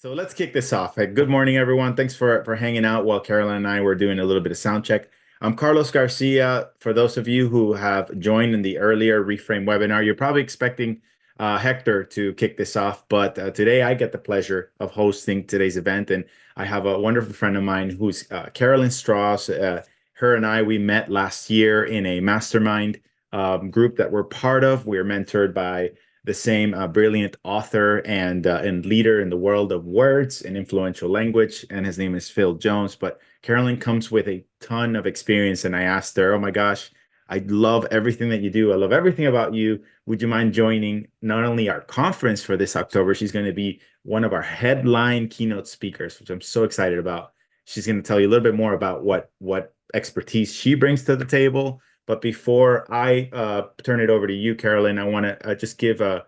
So let's kick this off. Hey, good morning, everyone. Thanks for hanging out while Carolyn and I were doing a little bit of sound check. I'm Carlos Garcia. For those of you who have joined in the earlier Reframe webinar, you're probably expecting Hector to kick this off, but today I get the pleasure of hosting today's event, and I have a wonderful friend of mine who's Carolyn Strauss. Her and I, we met last year in a mastermind group that we're part of. We're mentored by the same brilliant author and leader in the world of words and influential language, and his name is Phil Jones. But Carolyn comes with a ton of experience, and I asked her, "Oh my gosh, I love everything that you do. I love everything about you. Would you mind joining not only our conference for this October? She's going to be one of our headline keynote speakers, which I'm so excited about. She's going to tell you a little bit more about what expertise she brings to the table." But before I turn it over to you, Carolyn, I want to just give a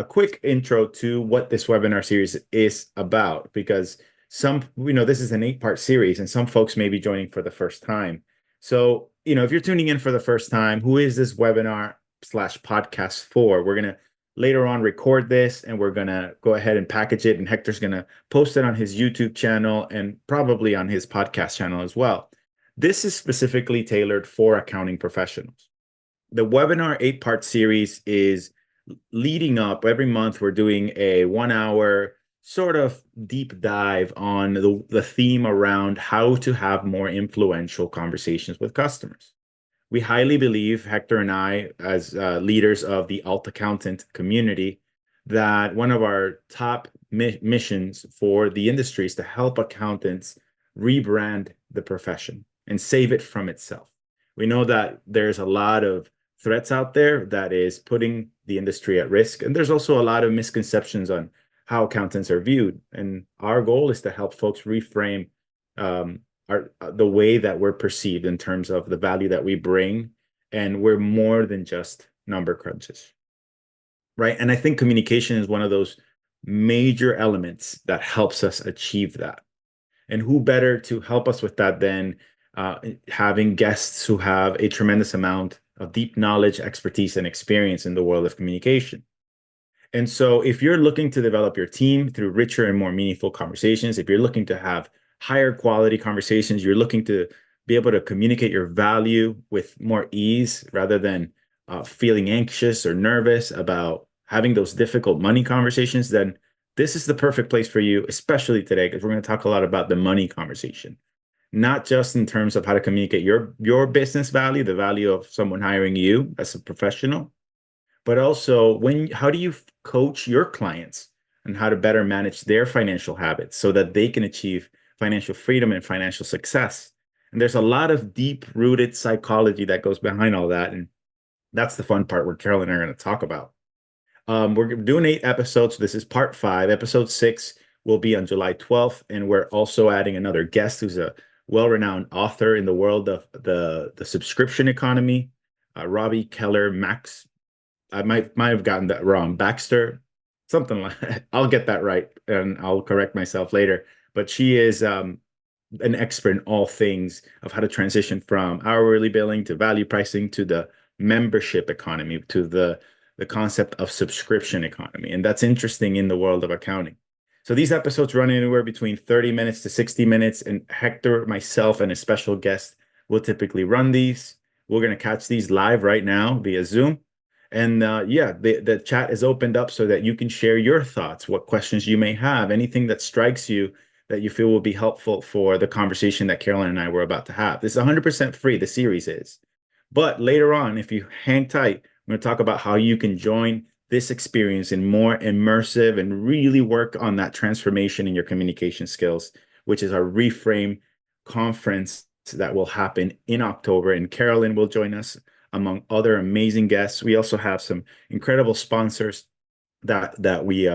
quick intro to what this webinar series is about, because this is an 8-part series, and some folks may be joining for the first time. So, if you're tuning in for the first time, who is this webinar/podcast for? We're going to later on record this, and we're going to go ahead and package it, and Hector's going to post it on his YouTube channel and probably on his podcast channel as well. This is specifically tailored for accounting professionals. The webinar 8-part series is leading up. Every month, we're doing a 1-hour sort of deep dive on the theme around how to have more influential conversations with customers. We highly believe, Hector and I, as leaders of the alt accountant community, that one of our top missions for the industry is to help accountants rebrand the profession and save it from itself. We know that there's a lot of threats out there that is putting the industry at risk. And there's also a lot of misconceptions on how accountants are viewed. And our goal is to help folks reframe the way that we're perceived in terms of the value that we bring. And we're more than just number crunches, right? And I think communication is one of those major elements that helps us achieve that. And who better to help us with that than having guests who have a tremendous amount of deep knowledge, expertise, and experience in the world of communication. And so if you're looking to develop your team through richer and more meaningful conversations, if you're looking to have higher quality conversations, you're looking to be able to communicate your value with more ease rather than feeling anxious or nervous about having those difficult money conversations, then this is the perfect place for you, especially today, because we're going to talk a lot about the money conversation. Not just in terms of how to communicate your business value, the value of someone hiring you as a professional, but also how do you coach your clients and how to better manage their financial habits so that they can achieve financial freedom and financial success. And there's a lot of deep-rooted psychology that goes behind all that, and that's the fun part where Carolyn and I are going to talk about. We're doing 8 episodes. This is part 5. Episode 6 will be on July 12th, and we're also adding another guest who's a well-renowned author in the world of the subscription economy, Robbie Keller Max. I might have gotten that wrong. Baxter, something like that. I'll get that right, and I'll correct myself later. But she is an expert in all things of how to transition from hourly billing to value pricing to the membership economy to the concept of subscription economy. And that's interesting in the world of accounting. So these episodes run anywhere between 30 minutes to 60 minutes, and Hector, myself, and a special guest will typically run these. We're going to catch these live right now via Zoom. And the chat is opened up so that you can share your thoughts, what questions you may have, anything that strikes you that you feel will be helpful for the conversation that Carolyn and I were about to have. This is 100% free, the series is. But later on, if you hang tight, I'm going to talk about how you can join this experience in more immersive and really work on that transformation in your communication skills, which is our Reframe conference that will happen in October. And Carolyn will join us among other amazing guests. We also have some incredible sponsors that we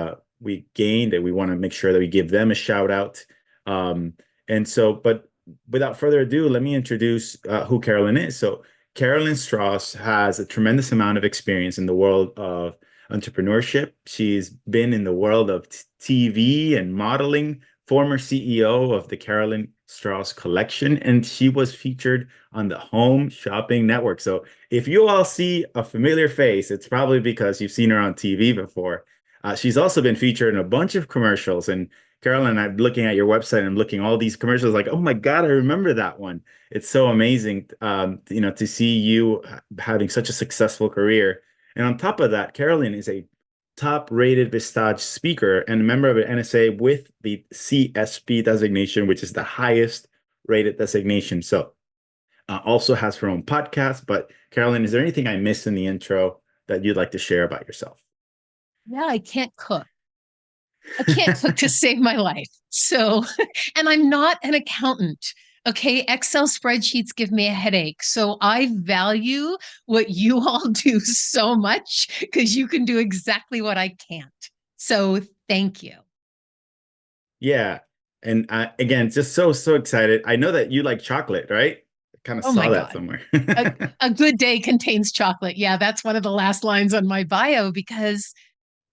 gained, and we want to make sure that we give them a shout out. But without further ado, let me introduce who Carolyn is. So Carolyn Strauss has a tremendous amount of experience in the world of entrepreneurship. She's been in the world of TV and modeling, former CEO of the Carolyn Strauss collection, and she was featured on the Home Shopping Network. So if you all see a familiar face, it's probably because you've seen her on TV before. She's also been featured in a bunch of commercials, and Carolyn, I'm looking at your website and I'm looking all these commercials like, oh my God, I remember that one. It's so amazing, to see you having such a successful career. And on top of that, Carolyn is a top-rated Vistage speaker and a member of the NSA with the CSP designation, which is the highest rated designation. So also has her own podcast. But Carolyn, is there anything I missed in the intro that you'd like to share about yourself? Yeah, I can't cook. I can't cook to save my life. So, and I'm not an accountant. Okay. Excel spreadsheets give me a headache. So I value what you all do so much because you can do exactly what I can't. So thank you. Yeah. And again, just so excited. I know that you like chocolate, right? I kind of Oh my saw that God. somewhere. A, a good day contains chocolate. Yeah, that's one of the last lines on my bio because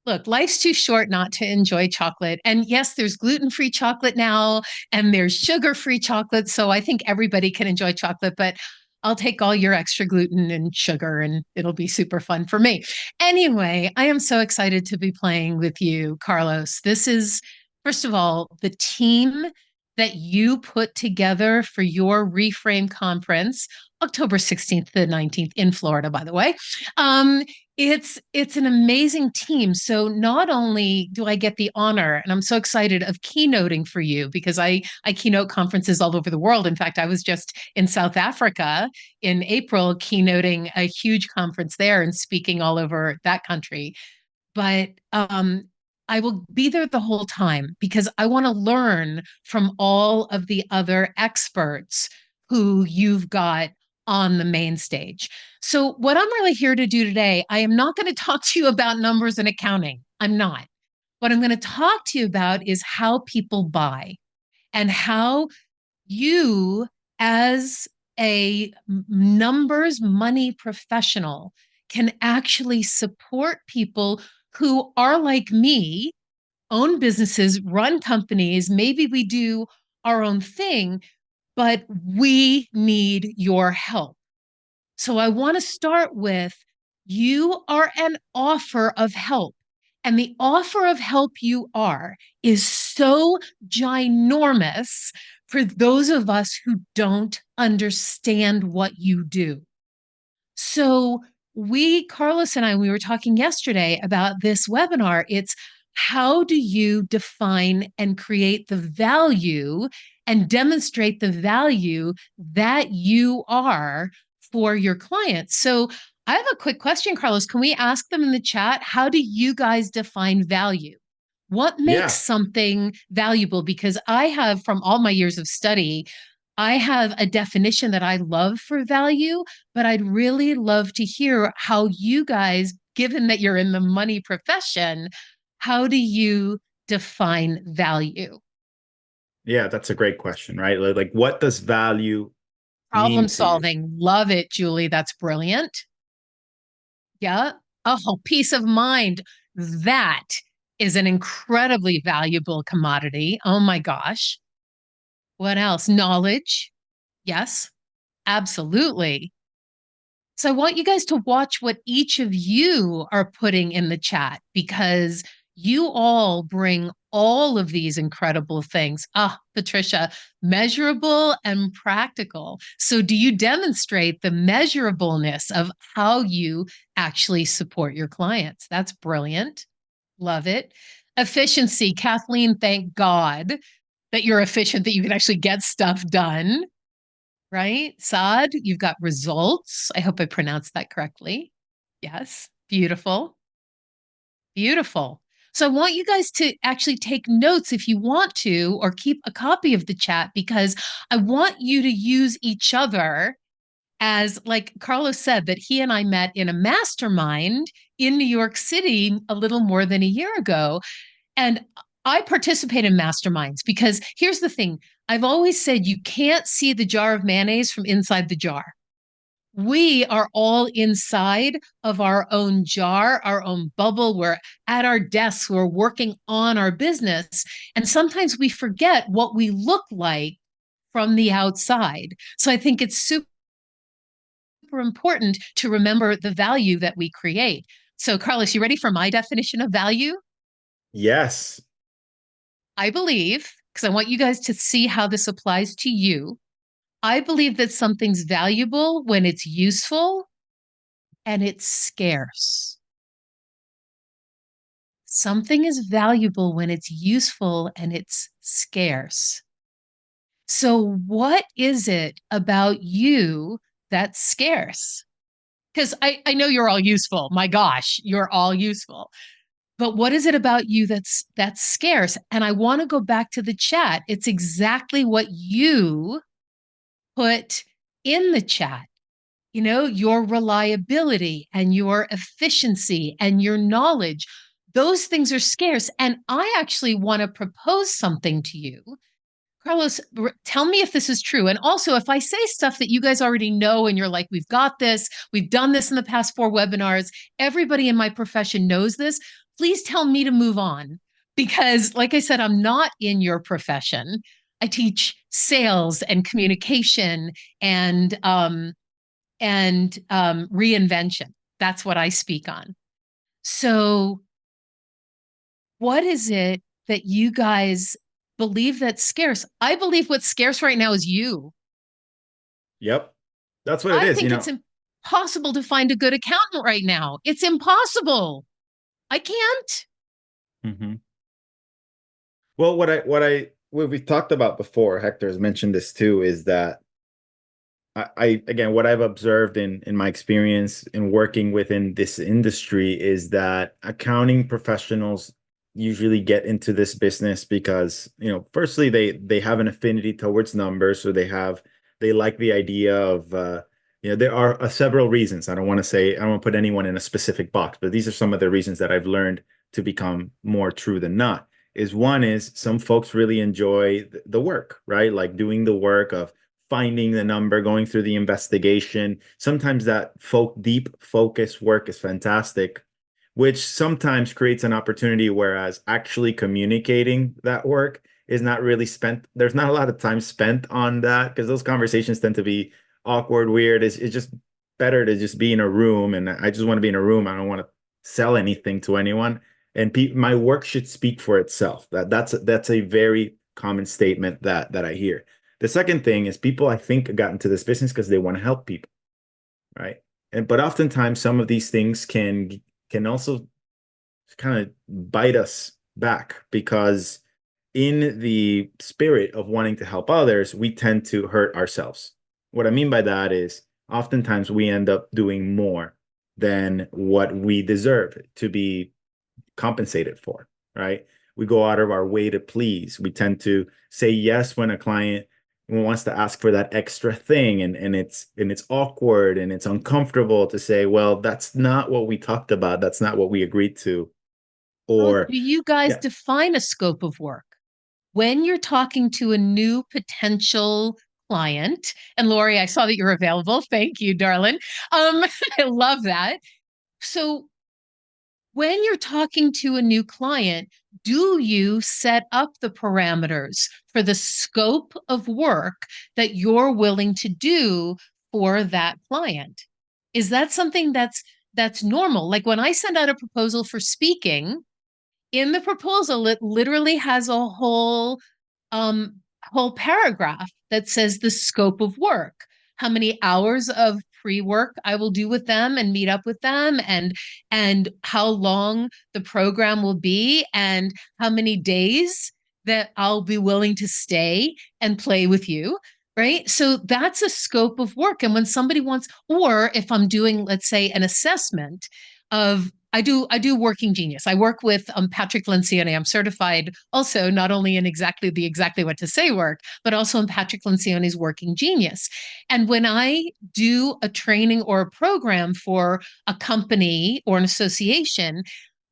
look, life's too short not to enjoy chocolate. And yes, there's gluten-free chocolate now, and there's sugar-free chocolate. So I think everybody can enjoy chocolate, but I'll take all your extra gluten and sugar, and it'll be super fun for me. Anyway, I am so excited to be playing with you, Carlos. This is, first of all, the team that you put together for your Reframe conference, October 16th to the 19th in Florida, by the way. Um, it's an amazing team. So not only do I get the honor, and I'm so excited of keynoting for you because I keynote conferences all over the world. In fact, I was just in South Africa in April keynoting a huge conference there and speaking all over that country. But I will be there the whole time because I want to learn from all of the other experts who you've got on the main stage. So, what I'm really here to do today, I am not going to talk to you about numbers and accounting. I'm not. What I'm going to talk to you about is how people buy and how you, as a numbers money professional, can actually support people who are like me, own businesses, run companies. Maybe we do our own thing, but we need your help. So I want to start with you are an offer of help. And the offer of help you are is so ginormous for those of us who don't understand what you do. So Carlos and I, we were talking yesterday about this webinar. It's how do you define and create the value and demonstrate the value that you are for your clients? So I have a quick question, Carlos. Can we ask them in the chat? How do you guys define value? What makes Yeah. something valuable? Because I have, from all my years of study, I have a definition that I love for value, but I'd really love to hear how you guys, given that you're in the money profession, how do you define value? Yeah, that's a great question, right? Like, what does value Problem mean to you? solving. Love it, Julie. That's brilliant. Yeah. Oh, peace of mind. That is an incredibly valuable commodity. Oh my gosh. What else? Knowledge. Yes, absolutely. So I want you guys to watch what each of you are putting in the chat because you all bring all of these incredible things. Ah, Patricia, measurable and practical. So do you demonstrate the measurableness of how you actually support your clients? That's brilliant. Love it. Efficiency. Kathleen, thank God that you're efficient, that you can actually get stuff done, right? Saad, you've got results. I hope I pronounced that correctly. Yes, beautiful, beautiful. So I want you guys to actually take notes if you want to, or keep a copy of the chat because I want you to use each other as, like Carlos said, that he and I met in a mastermind in New York City a little more than a year ago. And I participate in masterminds because here's the thing. I've always said you can't see the jar of mayonnaise from inside the jar. We are all inside of our own jar, our own bubble. We're at our desks, we're working on our business. And sometimes we forget what we look like from the outside. So I think it's super important to remember the value that we create. So, Carlos, you ready for my definition of value? Yes. I believe, because I want you guys to see how this applies to you, I believe that something's valuable when it's useful and it's scarce. Something is valuable when it's useful and it's scarce. So, what is it about you that's scarce? Because I know you're all useful. My gosh, you're all useful. But what is it about you that's scarce? And I want to go back to the chat. It's exactly what you put in the chat. You know, your reliability and your efficiency and your knowledge. Those things are scarce. And I actually want to propose something to you. Carlos, tell me if this is true. And also, if I say stuff that you guys already know and you're like, we've got this, we've done this in the past 4 webinars, everybody in my profession knows this, please tell me to move on. Because, like I said, I'm not in your profession. I teach sales and communication and reinvention. That's what I speak on. So, what is it that you guys believe that's scarce? I believe what's scarce right now is you. Yep. That's what it I is, think it's impossible to find a good accountant right now. It's impossible. I can't. Mhm. Well, what we've talked about before, Hector has mentioned this too, is that I again, what I've observed in my experience in working within this industry is that accounting professionals usually get into this business because, firstly, they have an affinity towards numbers, so they like the idea of there are several reasons. I don't want to say, I don't want to put anyone in a specific box, but these are some of the reasons that I've learned to become more true than not. One is some folks really enjoy the work, right? Like doing the work of finding the number, going through the investigation. Sometimes that deep focus work is fantastic, which sometimes creates an opportunity, whereas actually communicating that work is not really spent. There's not a lot of time spent on that because those conversations tend to be awkward, weird. It's just better to just be in a room, and I just want to be in a room. I don't want to sell anything to anyone. And my work should speak for itself. That's a very common statement that I hear. The second thing is people, I think, got into this business because they want to help people, right? But oftentimes some of these things can also kind of bite us back because in the spirit of wanting to help others, we tend to hurt ourselves. What I mean by that is oftentimes we end up doing more than what we deserve to be compensated for, right? We go out of our way to please. We tend to say yes when a client wants to ask for that extra thing, and it's awkward and it's uncomfortable to say, well, that's not what we talked about. That's not what we agreed to. Well, Or do you guys yeah, define a scope of work? When you're talking to a new potential client, and Lori, I saw that you're available. Thank you, darling. I love that. So when you're talking to a new client, do you set up the parameters for the scope of work that you're willing to do for that client? Is that something that's normal? Like when I send out a proposal for speaking, in the proposal, it literally has a um, whole paragraph that says the scope of work, how many hours of pre-work I will do with them and meet up with them, and how long the program will be, and how many days that I'll be willing to stay and play with you. Right. So that's a scope of work. And when somebody wants, or if I'm doing, let's say, an assessment of I do Working Genius. I work with Patrick Lencioni. I'm certified also not only in exactly what to say work, but also in Patrick Lencioni's Working Genius. And when I do a training or a program for a company or an association,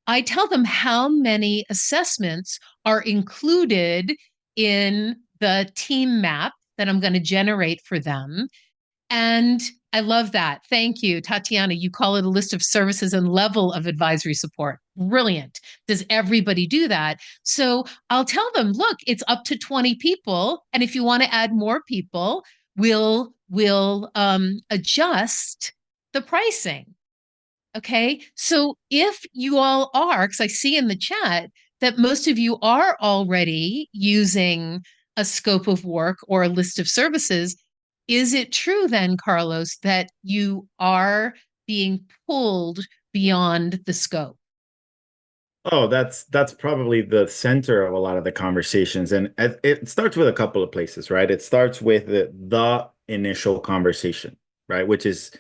I tell them how many assessments are included in the team map that I'm going to generate for them. And I love that. Thank you, Tatiana. You call it a list of services and level of advisory support. Brilliant. Does everybody do that? So I'll tell them, look, it's up to 20 people. And if you want to add more people, we'll adjust the pricing. Okay. So if you all are, because I see in the chat that most of you are already using a scope of work or a list of services. Is it true then, Carlos, that you are being pulled beyond the scope? Oh, that's probably the center of a lot of the conversations, and it starts with a couple of places, right? It starts with the initial conversation, right? Which is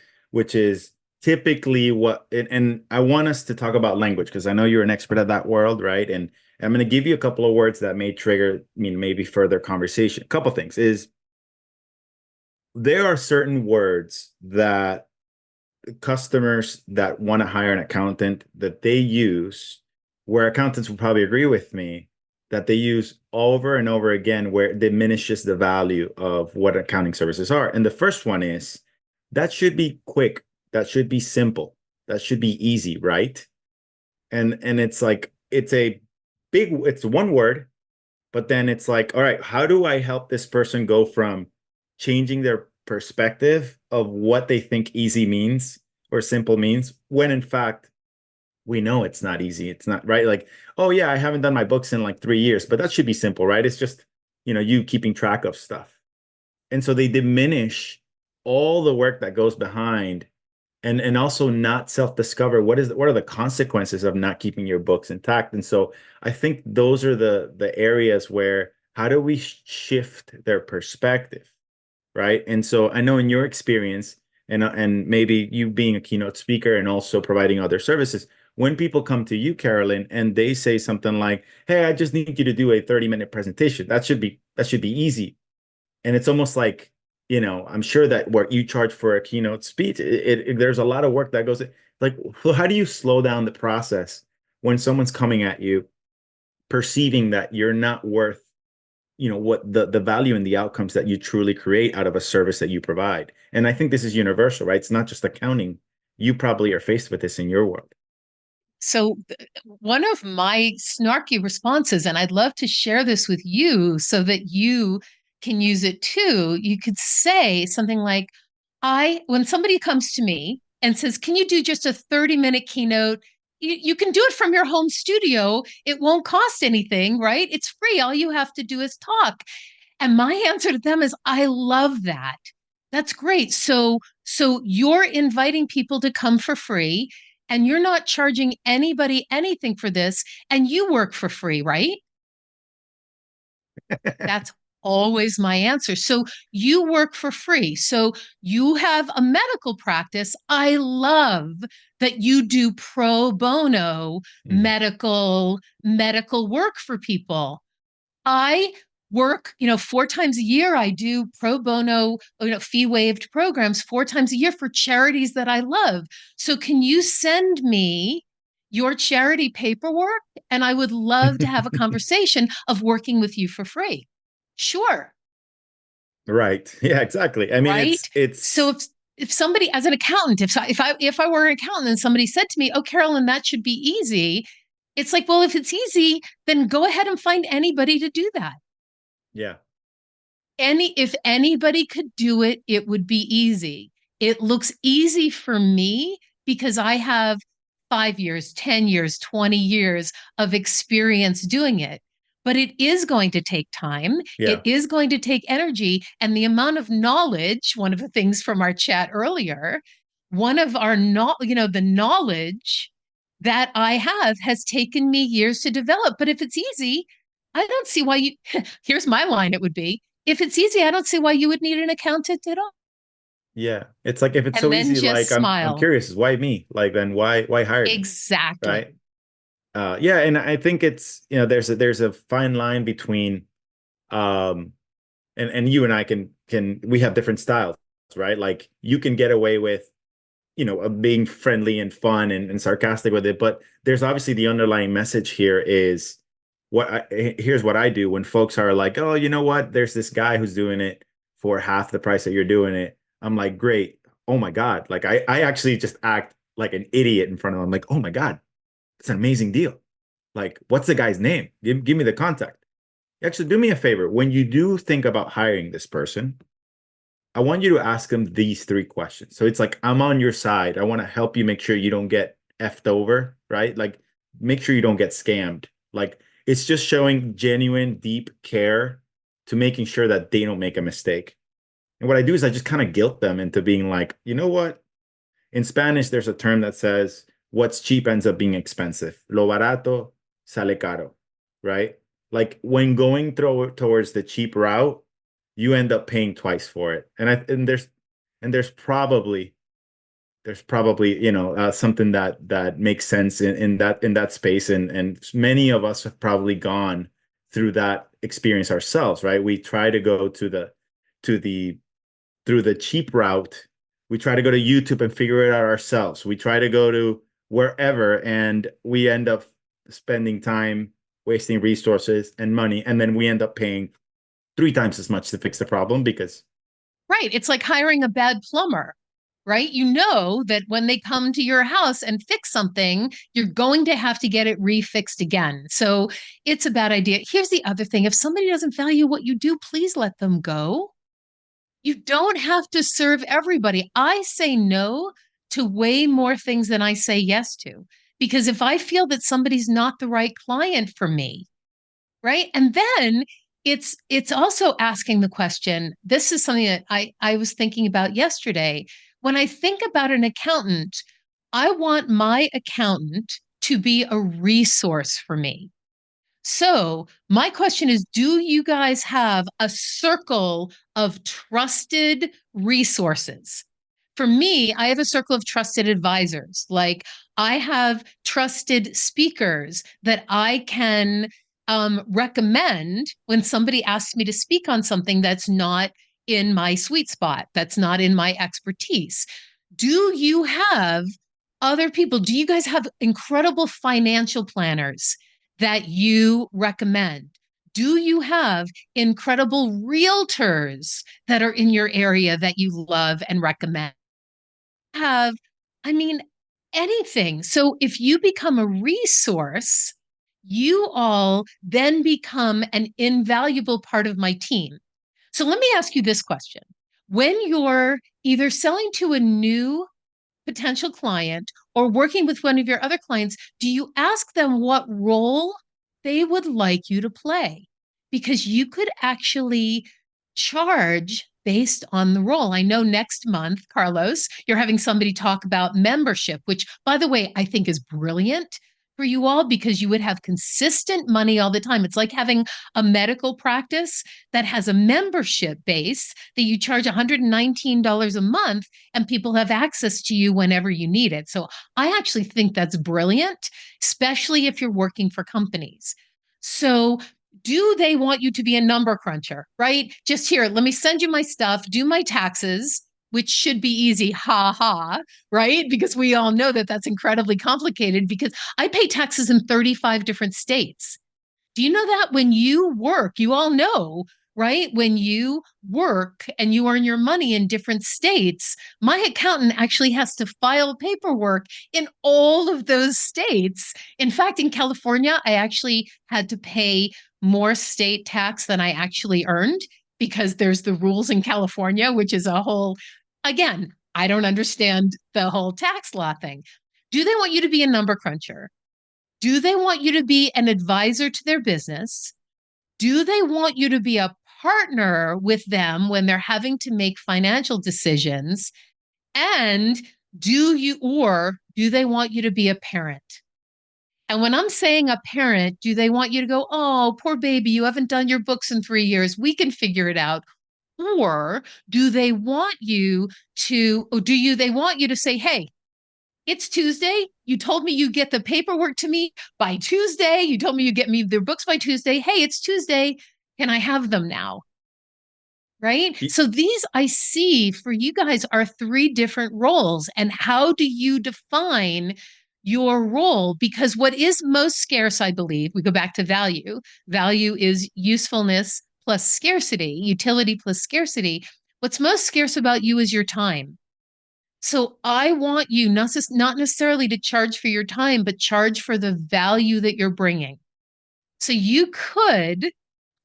typically what, and I want us to talk about language because I know you're an expert at that world, right? And I'm going to give you a couple of words that may trigger, maybe further conversation. A couple things is there are certain words that customers that want to hire an accountant that they use, where accountants will probably agree with me, that they use over and over again, where it diminishes the value of what accounting services are. And the first one is that should be quick, that should be simple, that should be easy, right? And it's like it's one word, but then it's like, all right, how do I help this person go from changing their perspective of what they think easy means or simple means, when in fact we know it's not easy. It's not, right. Like, oh yeah, I haven't done my books in like 3 years, but that should be simple, right? It's just, you keeping track of stuff. And so they diminish all the work that goes behind, and also not self-discover what are the consequences of not keeping your books intact. And so I think those are the areas where, how do we shift their perspective, right? And so I know in your experience, and maybe you being a keynote speaker and also providing other services, when people come to you, Carolyn, and they say something like, hey, I just need you to do a 30-minute presentation, that should be easy. And it's almost like, I'm sure that what you charge for a keynote speech, there's a lot of work that goes in. Like, well, how do you slow down the process when someone's coming at you perceiving that you're not worth, what the value and the outcomes that you truly create out of a service that you provide? And I think this is universal, right? It's not just accounting. You probably are faced with this in your world. So, one of my snarky responses, and I'd love to share this with you so that you can use it too. You could say something like, when somebody comes to me and says, can you do just a 30-minute keynote? You can do it from your home studio. It won't cost anything, right? It's free. All you have to do is talk. And my answer to them is, I love that. That's great. So you're inviting people to come for free and you're not charging anybody anything for this and you work for free, right? That's always my answer. So you work for free. So you have a medical practice. I love that you do pro bono Mm. medical work for people. I work, 4 times a year. I do pro bono, fee waived programs 4 times a year for charities that I love. So can you send me your charity paperwork? And I would love to have a conversation of working with you for free. Sure. Right. Yeah, exactly. I mean, Right. So it's if somebody, as an accountant, if I were an accountant and somebody said to me, "Oh, Carolyn, that should be easy," it's like, well, if it's easy, then go ahead and find anybody to do that. yeah. If anybody could do it, it would be easy. It looks easy for me because I have 5 years, 10 years, 20 years of experience doing it. But it is going to take time. It Yeah. is going to take energy. And the amount of knowledge, one of the things from our chat earlier, one of our, the knowledge that I have has taken me years to develop. But if it's easy, I don't see why you, here's my line, it would be, if it's easy, I don't see why you would need an accountant at all. Yeah. It's like, if it's And so then easy, just like I'm smile. curious, why me? Like, then why hire me? Exactly. Right. Yeah, and I think it's, there's a fine line between, um and you and I can we have different styles, right? Like, you can get away with, being friendly and fun and sarcastic with it, but there's obviously the underlying message here is here's what I do when folks are like, oh, you know what? There's this guy who's doing it for half the price that you're doing it. I'm like, great. Oh my God. Like, I actually just act like an idiot in front of them. Like, oh my God, it's an amazing deal. Like, what's the guy's name? Give me the contact. Actually, do me a favor. When you do think about hiring this person, I want you to ask them these three questions. So it's like, I'm on your side. I want to help you make sure you don't get effed over, right? Like, make sure you don't get scammed. Like, It's just showing genuine, deep care to making sure that they don't make a mistake. And what I do is I just kind of guilt them into being like, you know what? In Spanish, there's a term that says what's cheap ends up being expensive. Lo barato sale caro, right? Like when going towards the cheap route, you end up paying twice for it. And there's probably something that makes sense in that space, and many of us have probably gone through that experience ourselves, right? We try to go to the through the cheap route. We try to go to YouTube and figure it out ourselves. We try to go to wherever, and we end up spending time, wasting resources and money, and then we end up paying three times as much to fix the problem because Right. It's like hiring a bad plumber, right? You know that when they come to your house and fix something, you're going to have to get it refixed again. So it's a bad idea. Here's the other thing: if somebody doesn't value what you do, please let them go. You don't have to serve everybody. I say no to way more things than I say yes to, because if I feel that somebody's not the right client for me, right? And then it's also asking the question. This is something that I was thinking about yesterday. When I think about an accountant, I want my accountant to be a resource for me. So, my question is, do you guys have a circle of trusted resources? For me, I have a circle of trusted advisors. Like, I have trusted speakers that I can recommend when somebody asks me to speak on something that's not in my sweet spot, that's not in my expertise. Do you have other people? Do you guys have incredible financial planners that you recommend? Do you have incredible realtors that are in your area that you love and recommend? Have, I mean, anything. So if you become a resource, you all then become an invaluable part of my team. So let me ask you this question. When you're either selling to a new potential client or working with one of your other clients, do you ask them what role they would like you to play? Because you could actually charge based on the role. I know next month, Carlos, you're having somebody talk about membership, which, by the way, I think is brilliant for you all because you would have consistent money all the time. It's like having a medical practice that has a membership base that you charge $119 a month and people have access to you whenever you need it. So I actually think that's brilliant, especially if you're working for companies. So do they want you to be a number cruncher, right? Just here, let me send you my stuff, do my taxes, which should be easy, ha ha, right? Because we all know that that's incredibly complicated because I pay taxes in 35 different states. Do you know that when you work, you all know, right? When you work and you earn your money in different states, my accountant actually has to file paperwork in all of those states. In fact, in California, I actually had to pay more state tax than I actually earned because there's the rules in California, which is a whole, again, I don't understand the whole tax law thing. Do they want you to be a number cruncher? Do they want you to be an advisor to their business? Do they want you to be a partner with them when they're having to make financial decisions? And do they want you to be a parent? And when I'm saying a parent, do they want you to go, oh, poor baby, you haven't done your books in 3 years. We can figure it out. Or do they want you they want you to say, hey, it's Tuesday. You told me you get the paperwork to me by Tuesday. You told me you get me their books by Tuesday. Hey, it's Tuesday. Can I have them now? Right? So these I see for you guys are three different roles. And how do you define your role? Because what is most scarce, I believe, we go back to value. Value is usefulness plus scarcity, utility plus scarcity. What's most scarce about you is your time. So I want you not necessarily to charge for your time, but charge for the value that you're bringing. So you could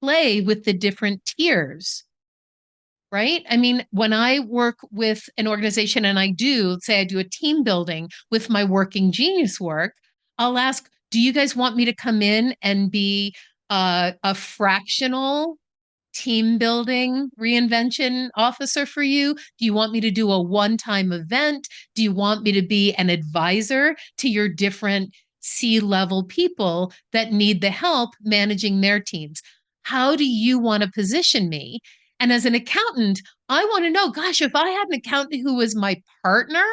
play with the different tiers, right? I mean, when I work with an organization and say I do a team building with my working genius work, I'll ask, Do you guys want me to come in and be a fractional team building reinvention officer for you? Do you want me to do a one-time event? Do you want me to be an advisor to your different C-level people that need the help managing their teams? How do you want to position me? And as an accountant, I want to know, gosh, if I had an accountant who was my partner,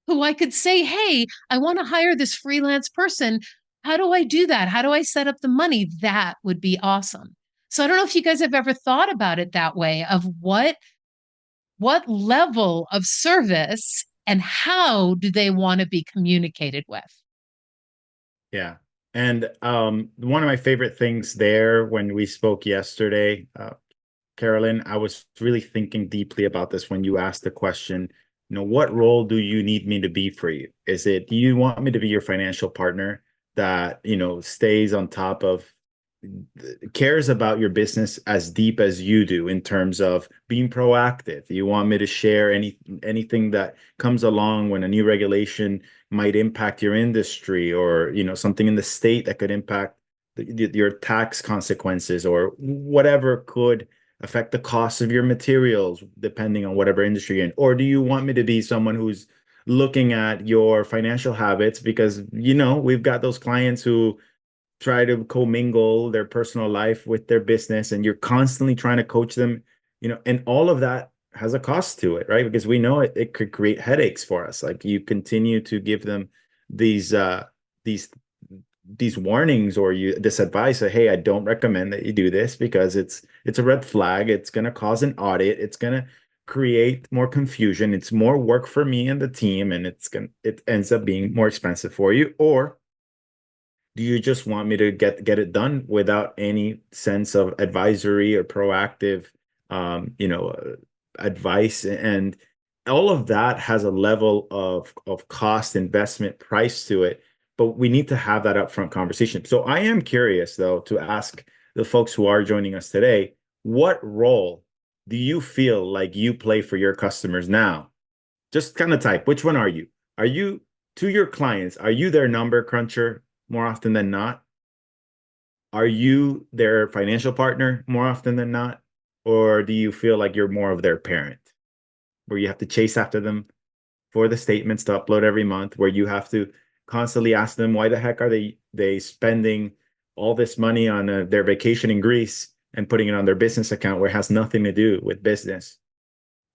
who I could say, hey, I want to hire this freelance person. How do I do that? How do I set up the money? That would be awesome. So I don't know if you guys have ever thought about it that way of what level of service and how do they want to be communicated with? Yeah. And one of my favorite things there when we spoke yesterday, Carolyn, I was really thinking deeply about this when you asked the question, what role do you need me to be for you? Is it, do you want me to be your financial partner that, stays on top of, cares about your business as deep as you do in terms of being proactive? You want me to share anything that comes along when a new regulation might impact your industry, or something in the state that could impact your tax consequences, or whatever could affect the cost of your materials depending on whatever industry you're in? Or do you want me to be someone who's looking at your financial habits? Because we've got those clients who try to commingle their personal life with their business, and you're constantly trying to coach them, and all of that has a cost to it, right? Because we know it could create headaches for us. Like, you continue to give them these these these warnings, or this advice that, hey, I don't recommend that you do this because it's a red flag. It's going to cause an audit. It's going to create more confusion. It's more work for me and the team, and it ends up being more expensive for you. Or do you just want me to get it done without any sense of advisory or proactive, advice? And all of that has a level of cost, investment, price to it. But we need to have that upfront conversation. So I am curious, though, to ask the folks who are joining us today, what role do you feel like you play for your customers now? Just kind of type, which one are you? Are you, to your clients, are you their number cruncher more often than not? Are you their financial partner more often than not? Or do you feel like you're more of their parent, where you have to chase after them for the statements to upload every month, where you have to constantly ask them, why the heck are they spending all this money on their vacation in Greece and putting it on their business account where it has nothing to do with business?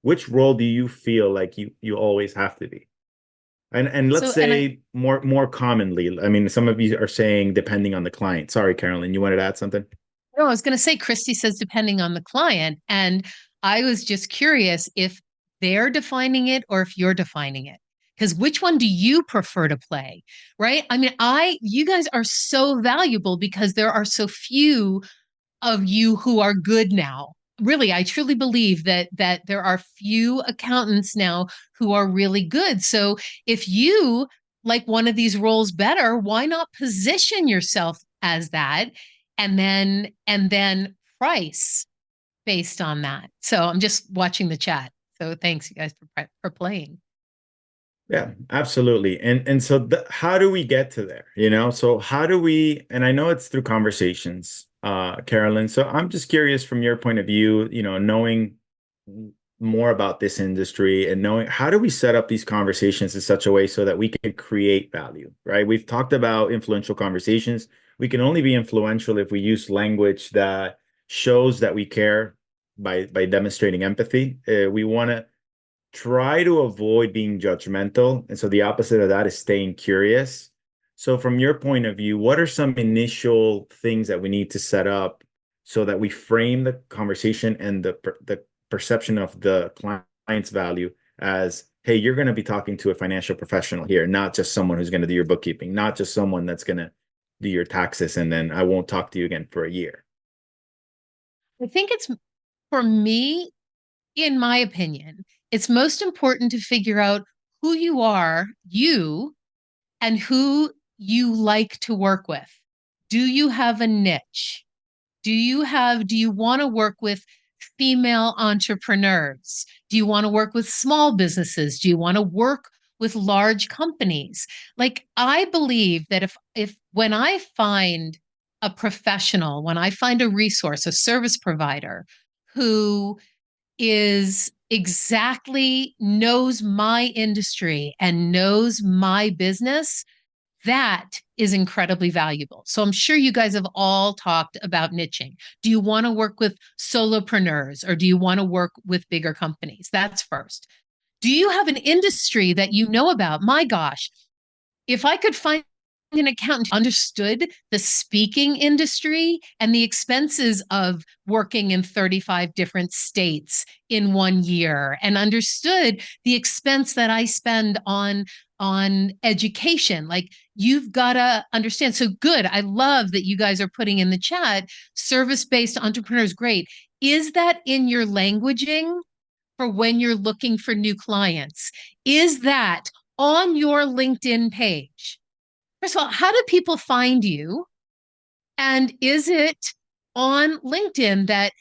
Which role do you feel like you always have to be? And let's So, and I, say more commonly, I mean, some of you are saying depending on the client. Sorry, Carolyn, you wanted to add something? no, I was going to say, Christy says, depending on the client. And I was just curious if they're defining it or if you're defining it. Because which one do you prefer to play? Right. I mean, you guys are so valuable because there are so few of you who are good now. Really, I truly believe that there are few accountants now who are really good. So if you like one of these roles better, why not position yourself as that and then price based on that. So I'm just watching the chat. So thanks you guys for playing. Yeah, absolutely. And so how do we get to there? So how do we, and I know it's through conversations, Carolyn. So I'm just curious from your point of view, knowing more about this industry and knowing, how do we set up these conversations in such a way so that we can create value, right? We've talked about influential conversations. We can only be influential if we use language that shows that we care by demonstrating empathy. We want to try to avoid being judgmental. And so the opposite of that is staying curious. So from your point of view, what are some initial things that we need to set up so that we frame the conversation and the perception of the client's value as, hey, you're going to be talking to a financial professional here, not just someone who's going to do your bookkeeping, not just someone that's going to do your taxes, and then I won't talk to you again for a year? I think it's for me, in my opinion, it's most important to figure out who you are, you, and who you like to work with. Do you have a niche? Do you want to work with female entrepreneurs? Do you want to work with small businesses? Do you want to work with large companies. Like I believe that if when I find a professional, when I find a resource, a service provider who is exactly knows my industry and knows my business, that is incredibly valuable. So I'm sure you guys have all talked about niching. Do you want to work with solopreneurs or do you want to work with bigger companies? That's first. Do you have an industry that you know about? My gosh, if I could find an accountant who understood the speaking industry and the expenses of working in 35 different states in 1 year and understood the expense that I spend on education, like you've got to understand. So good. I love that you guys are putting in the chat service-based entrepreneurs. Great. Is that in your languaging for when you're looking for new clients? Is that on your LinkedIn page? First of all, how do people find you? And is it on LinkedIn that,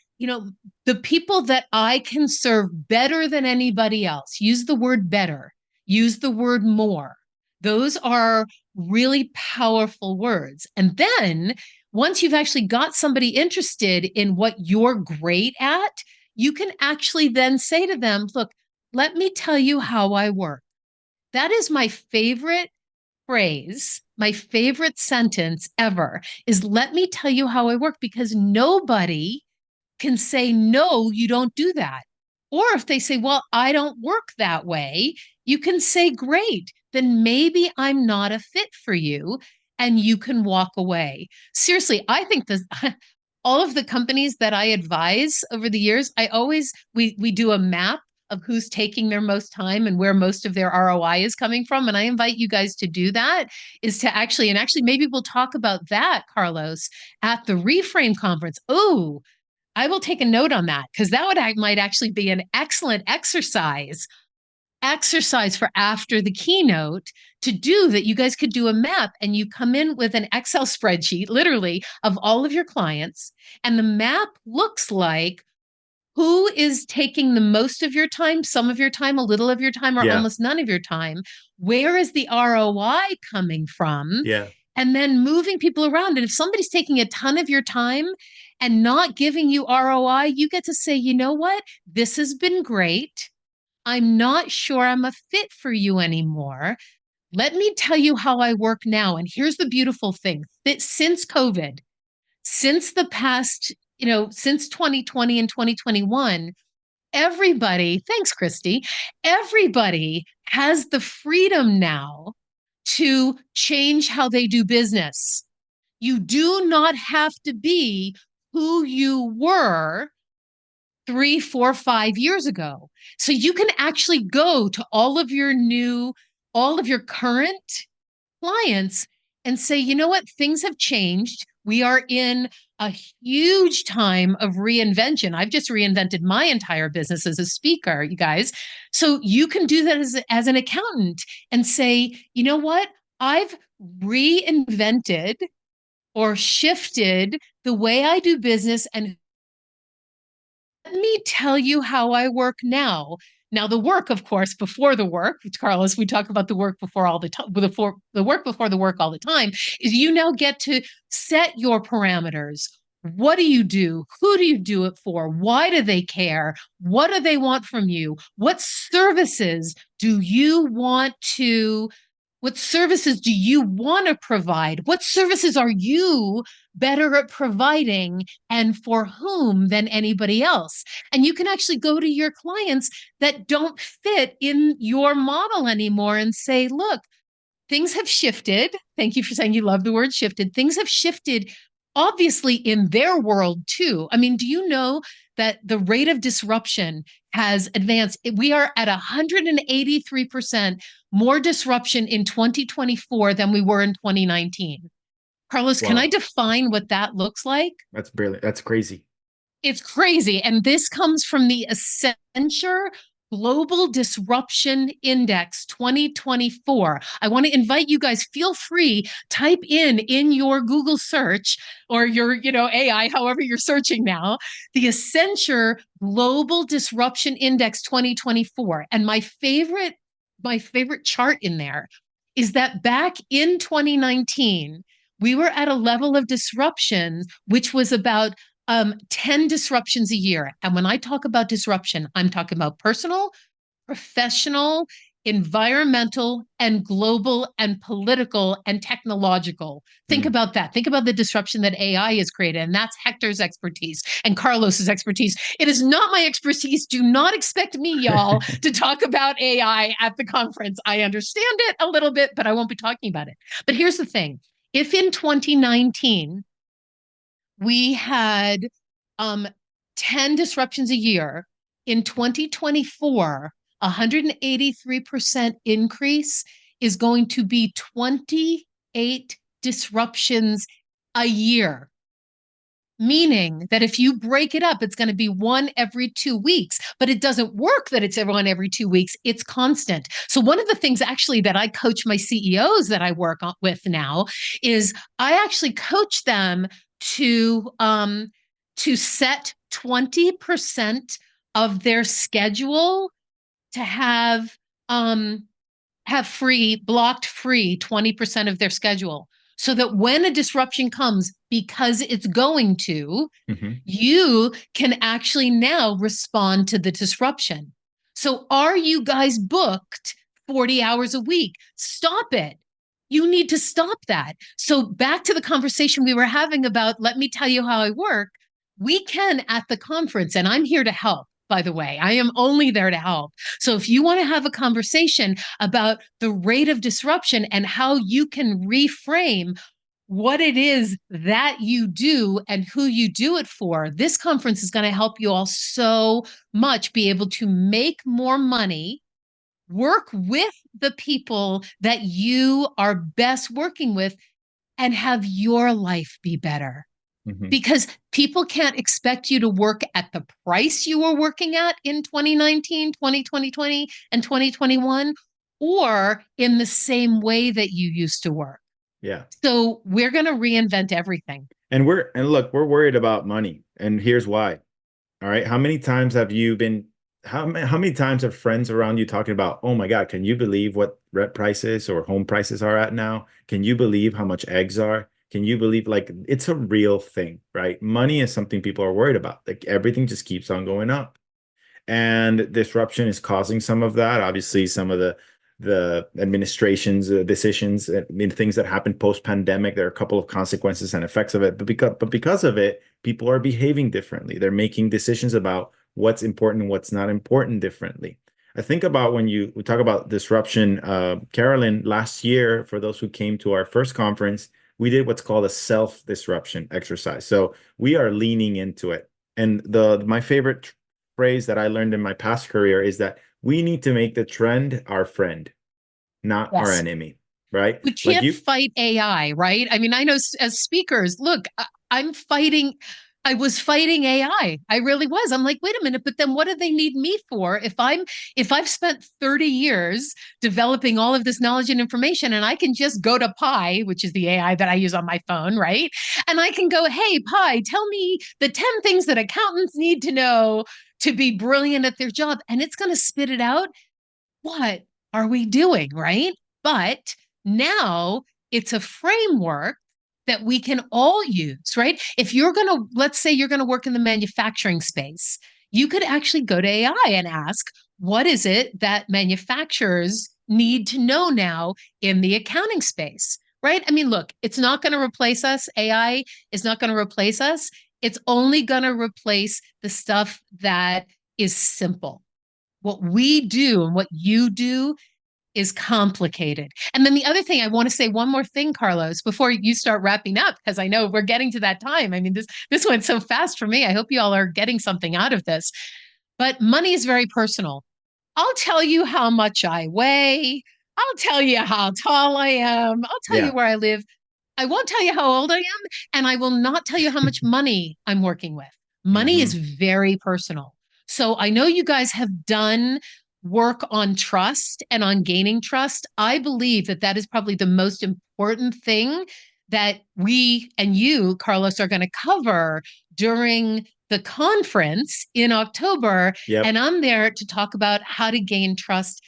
the people that I can serve better than anybody else, use the word better, use the word more. Those are really powerful words. And then once you've actually got somebody interested in what you're great at, you can actually then say to them, look, let me tell you how I work. That is my favorite phrase, my favorite sentence ever is let me tell you how I work, because nobody can say, no, you don't do that. Or if they say, well, I don't work that way, you can say, great, then maybe I'm not a fit for you and you can walk away. Seriously, I think this. All of the companies that I advise over the years, we do a map of who's taking their most time and where most of their ROI is coming from. And I invite you guys to do that, is to actually maybe we'll talk about that, Carlos, at the Reframe conference. Oh, I will take a note on that, because might actually be an excellent exercise for after the keynote to do, that you guys could do a map and you come in with an Excel spreadsheet, literally, of all of your clients. And the map looks like who is taking the most of your time, some of your time, a little of your time, or Yeah. almost none of your time? Where is the ROI coming from? Yeah. And then moving people around. And if somebody's taking a ton of your time and not giving you ROI, you get to say, you know what? This has been great. I'm not sure I'm a fit for you anymore. Let me tell you how I work now. And here's the beautiful thing, that since COVID, since the past, since 2020 and 2021, everybody, thanks, Christy, everybody has the freedom now to change how they do business. You do not have to be who you were 3, 4, 5 years ago. So you can actually go to all of your current clients and say, you know what, things have changed. We are in a huge time of reinvention. I've just reinvented my entire business as a speaker, you guys. So you can do that as an accountant and say, you know what, I've reinvented or shifted the way I do business, and let me tell you how I work now. Now, the work, of course, before the work, Carlos, we talk about the work before all the time, the work before the work all the time, is you now get to set your parameters. What do you do? Who do you do it for? Why do they care? What do they want from you? What services do you want to provide? What services are you better at providing, and for whom than anybody else? And you can actually go to your clients that don't fit in your model anymore and say, look, things have shifted. Thank you for saying you love the word shifted. Things have shifted, obviously, in their world too. I mean, do you know that the rate of disruption has advanced? We are at 183% more disruption in 2024 than we were in 2019. Carlos, can I Wow. define what that looks like? That's brilliant. That's crazy. It's crazy. And this comes from the Accenture Global Disruption Index 2024. I want to invite you guys, feel free, type in your Google search or your, AI, however you're searching now, the Accenture Global Disruption Index 2024. And my favorite my favorite chart in there is that back in 2019, we were at a level of disruption which was about 10 disruptions a year. And when I talk about disruption, I'm talking about personal, professional, environmental, and global, and political, and technological. Think Mm. about that. Think about the disruption that AI has created. And that's Hector's expertise and Carlos's expertise. It is not my expertise. Do not expect me, y'all, to talk about AI at the conference. I understand it a little bit, but I won't be talking about it. But here's the thing. If in 2019, we had um, 10 disruptions a year, in 2024, 183% increase is going to be 28 disruptions a year. Meaning that if you break it up, it's going to be one every 2 weeks, but it doesn't work that it's one every 2 weeks. It's constant. So one of the things actually that I coach my CEOs that I work with now is I actually coach them to set 20% of their schedule to have free, blocked free 20% of their schedule. So that when a disruption comes, because it's going to, Mhm. you can actually now respond to the disruption. So are you guys booked 40 hours a week? Stop it. You need to stop that. So back to the conversation we were having about, let me tell you how I work. We can at the conference, and I'm here to help, by the way. I am only there to help. So if you want to have a conversation about the rate of disruption and how you can reframe what it is that you do and who you do it for, this conference is going to help you all so much be able to make more money, work with the people that you are best working with, and have your life be better. Mhm. Because people can't expect you to work at the price you were working at in 2019, 2020, and 2021, or in the same way that you used to work. Yeah. So we're going to reinvent everything. And look, we're worried about money, and here's why. All right. How many times have you been, how many times have friends around you talking about, oh my God, can you believe what rent prices or home prices are at now? Can you believe how much eggs are? Can you believe, like, it's a real thing, right? Money is something people are worried about. Like, everything just keeps on going up. And disruption is causing some of that. Obviously, some of the administration's decisions, I mean, things that happened post-pandemic, there are a couple of consequences and effects of it. But because of it, people are behaving differently. They're making decisions about what's important and what's not important differently. I think about when we talk about disruption, Carolyn, last year, for those who came to our first conference, we did what's called a self-disruption exercise. So we are leaning into it. And my favorite phrase that I learned in my past career is that we need to make the trend our friend, not our Yes. enemy, right? We Like can't you, fight AI, right? I mean, I know as speakers, look, I'm fighting. I was fighting AI. I really was. I'm like, wait a minute, but then what do they need me for if I've spent 30 years developing all of this knowledge and information and I can just go to Pi, which is the AI that I use on my phone, right? And I can go, hey, Pi, tell me the 10 things that accountants need to know to be brilliant at their job. And it's going to spit it out. What are we doing, right? But now it's a framework that we can all use, right? If you're going to, let's say you're going to work in the manufacturing space, you could actually go to AI and ask, what is it that manufacturers need to know now in the accounting space, right? I mean, look, it's not going to replace us. AI is not going to replace us. It's only going to replace the stuff that is simple. What we do and what you do is complicated. And then the other thing, I want to say one more thing, Carlos, before you start wrapping up, because I know we're getting to that time. I mean, this went so fast for me. I hope you all are getting something out of this. But money is very personal. I'll tell you how much I weigh. I'll tell you how tall I am. I'll tell you yeah. where I live. I won't tell you how old I am, and I will not tell you how much money I'm working with. Money is Hmm. very personal. So I know you guys have done work on trust and on gaining trust. I believe that that is probably the most important thing that we and you, Carlos, are going to cover during the conference in October. Yep. And I'm there to talk about how to gain trust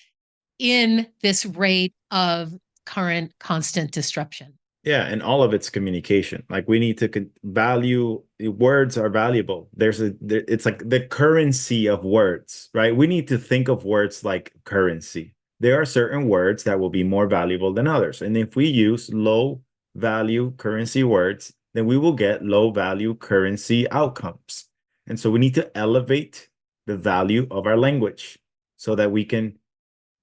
in this rate of current constant disruption. Yeah, and all of it's communication. Like we need to value words are valuable. It's like the currency of words, right? We need to think of words like currency. There are certain words that will be more valuable than others. And if we use low value currency words, then we will get low value currency outcomes. And so we need to elevate the value of our language so that we can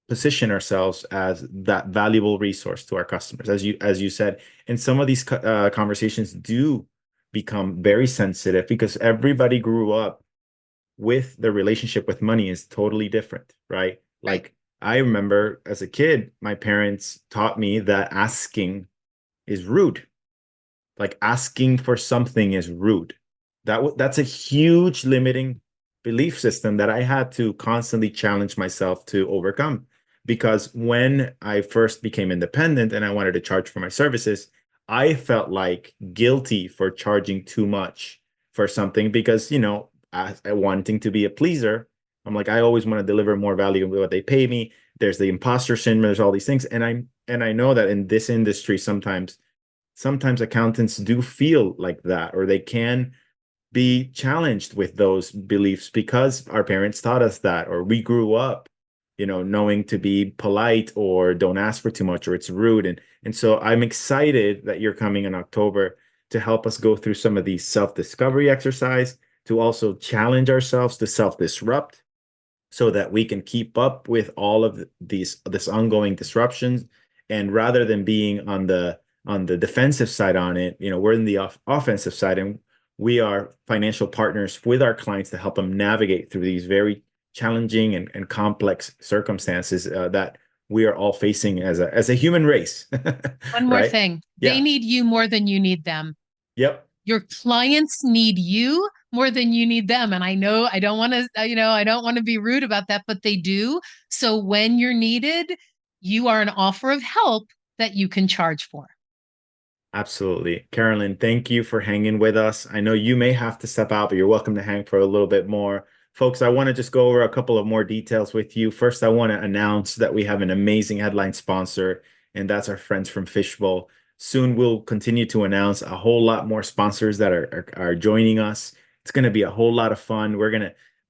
position ourselves as that valuable resource to our customers. As you said, and some of these conversations do become very sensitive because everybody grew up with the relationship with money is totally different, right? Right. Like I remember as a kid, my parents taught me that asking is rude. Like asking for something is rude. That's a huge limiting belief system that I had to constantly challenge myself to overcome. Because when I first became independent and I wanted to charge for my services, I felt like guilty for charging too much for something because, as wanting to be a pleaser, I'm like, I always want to deliver more value than what they pay me. There's the imposter syndrome, there's all these things. And I know that in this industry, sometimes accountants do feel like that, or they can be challenged with those beliefs because our parents taught us that, or we grew up, knowing to be polite or don't ask for too much or it's rude. And so I'm excited that you're coming in October to help us go through some of these self-discovery exercise, to also challenge ourselves to self-disrupt so that we can keep up with all of this ongoing disruptions. And rather than being on the defensive side on it, we're in the offensive side, and we are financial partners with our clients to help them navigate through these very challenging and complex circumstances that we are all facing as a human race. One more Right? thing, they Yeah. need you more than you need them. Yep. Your clients need you more than you need them. And I know I don't want to, I don't want to be rude about that, but they do. So when you're needed, you are an offer of help that you can charge for. Absolutely. Carolyn, thank you for hanging with us. I know you may have to step out, but you're welcome to hang for a little bit more. Folks, I want to just go over a couple of more details with you. First, I want to announce that we have an amazing headline sponsor, and that's our friends from Fishbowl. Soon we'll continue to announce a whole lot more sponsors that are joining us. It's going to be a whole lot of fun.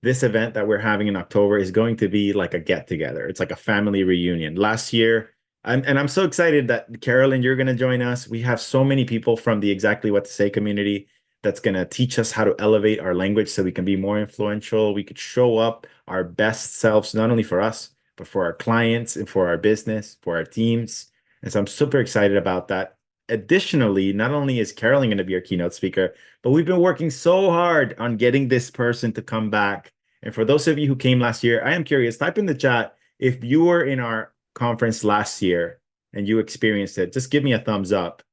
This event that we're having in October is going to be like a get together. It's like a family reunion. Last year, I'm so excited that Carolyn, you're going to join us. We have so many people from the Exactly What to Say community that's going to teach us how to elevate our language so we can be more influential. We could show up our best selves, not only for us, but for our clients and for our business, for our teams. And so I'm super excited about that. Additionally, not only is Carolyn going to be our keynote speaker, but we've been working so hard on getting this person to come back. And for those of you who came last year, I am curious, type in the chat if you were in our conference last year and you experienced it, just give me a thumbs up,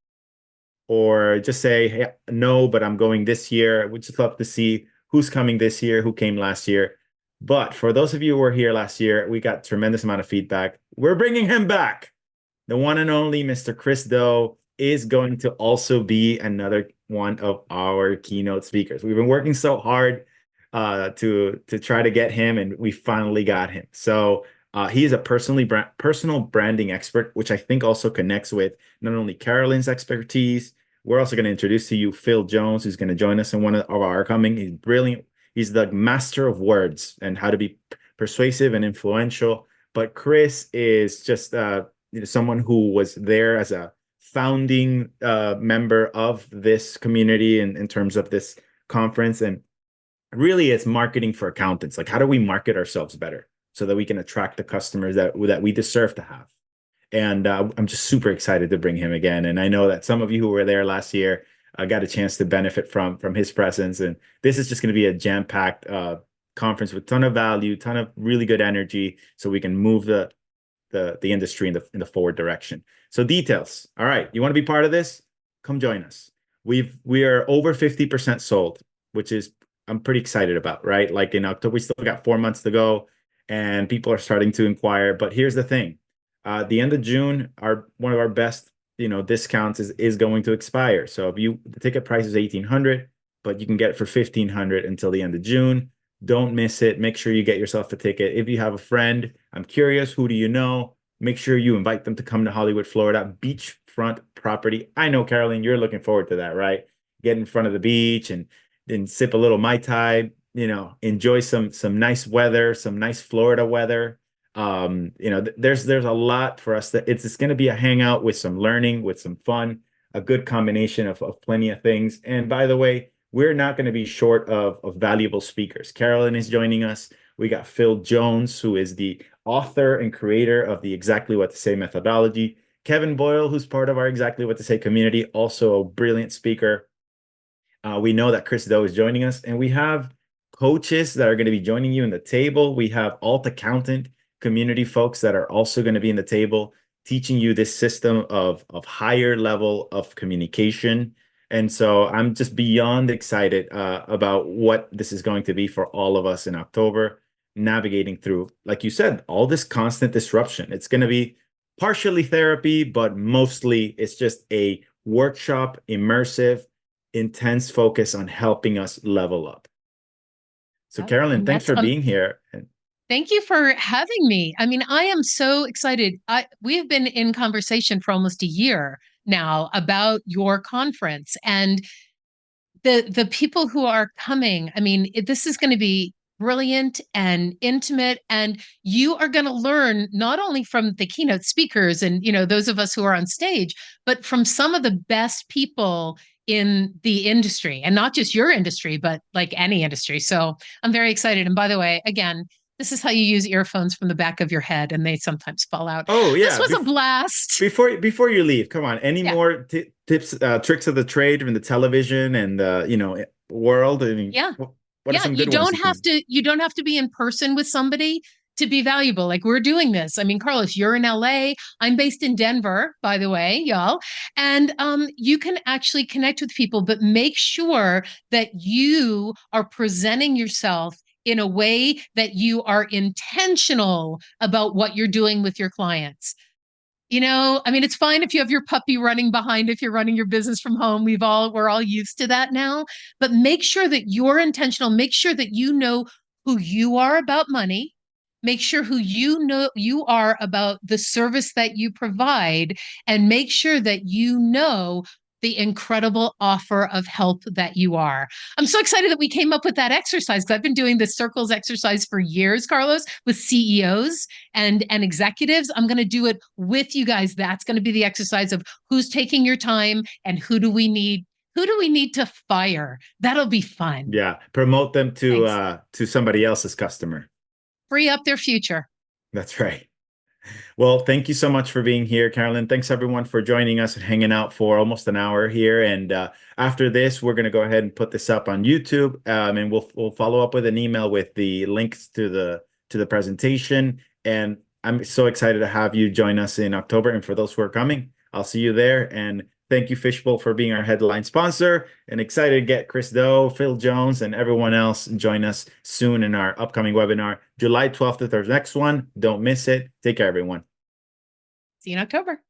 or just say, hey, no, but I'm going this year. We'd just love to see who's coming this year, who came last year. But for those of you who were here last year, we got tremendous amount of feedback. We're bringing him back. The one and only Mr. Chris Do is going to also be another one of our keynote speakers. We've been working so hard to try to get him, and we finally got him. So he is a personal branding expert, which I think also connects with not only Carolyn's expertise. We're also going to introduce to you Phil Jones, who's going to join us in one of our coming. He's brilliant. He's the master of words and how to be persuasive and influential. But Chris is just someone who was there as a founding member of this community in terms of this conference. And really, it's marketing for accountants. Like, how do we market ourselves better so that we can attract the customers that we deserve to have? And I'm just super excited to bring him again. And I know that some of you who were there last year got a chance to benefit from his presence. And this is just going to be a jam-packed conference with ton of value, ton of really good energy, so we can move the industry in the forward direction. So details. All right, you want to be part of this? Come join us. We are over 50% sold, which is I'm pretty excited about, right? Like in October, we still got 4 months to go, and people are starting to inquire. But here's the thing: the end of June, one of our best discounts is going to expire. So if the ticket price is $1,800, but you can get it for $1,500 until the end of June. Don't miss it. Make sure you get yourself a ticket. If you have a friend, I'm curious, who do you know? Make sure you invite them to come to Hollywood, Florida, beachfront property. I know, Carolyn, you're looking forward to that, right? Get in front of the beach and then sip a little Mai Tai, enjoy some nice weather, some nice Florida weather. There's a lot for us that it's going to be a hangout with some learning, with some fun, a good combination of plenty of things. And by the way, we're not going to be short of valuable speakers. Carolyn is joining us. We got Phil Jones, who is the author and creator of the Exactly What to Say methodology. Kevin Boyle, who's part of our Exactly What to Say community, also a brilliant speaker. We know that Chris Do is joining us, and we have coaches that are going to be joining you in the table. We have alt accountant community folks that are also going to be in the table, teaching you this system of higher level of communication. And so I'm just beyond excited about what this is going to be for all of us in October, navigating through, like you said, all this constant disruption. It's going to be partially therapy, but mostly it's just a workshop, immersive, intense focus on helping us level up. So, Yep. Carolyn, And thanks for being here. thank you for having me. I mean, I am so excited. We've been in conversation for almost a year now about your conference, and the people who are coming. I mean, this is going to be brilliant and intimate, and you are going to learn not only from the keynote speakers and those of us who are on stage, but from some of the best people in the industry, and not just your industry, but like any industry. So I'm very excited. And by the way, again, this is how you use earphones from the back of your head, and they sometimes fall out. Oh This yeah, was a blast. before you leave, come on. Any Yeah. more tips, tricks of the trade in the television and world? I mean, Yeah. what are Yeah, some good ones you can? you don't have to be in person with somebody to be valuable. Like we're doing this. I mean, Carlos, you're in LA. I'm based in Denver, by the way, y'all. And you can actually connect with people, but make sure that you are presenting yourself in a way that you are intentional about what you're doing with your clients. I mean, it's fine if you have your puppy running behind, if you're running your business from home. We're all used to that now. But make sure that you're intentional. Make sure that you know who you are about money. Make sure who you know you are about the service that you provide, and make sure that you know the incredible offer of help that you are. I'm so excited that we came up with that exercise, because I've been doing this circles exercise for years, Carlos, with CEOs and executives. I'm going to do it with you guys. That's going to be the exercise of who's taking your time and who do we need to fire. That'll be fun. Yeah, promote them Thanks. to somebody else's customer. Free up their future. That's right. Well, thank you so much for being here, Carolyn. Thanks everyone for joining us and hanging out for almost an hour here. And after this, we're going to go ahead and put this up on YouTube, and we'll follow up with an email with the links to the presentation. And I'm so excited to have you join us in October. And for those who are coming, I'll see you there. And thank you, Fishbowl, for being our headline sponsor. And excited to get Chris Do, Phil Jones, and everyone else join us soon in our upcoming webinar. July 12th is our next one. Don't miss it. Take care, everyone. See you in October.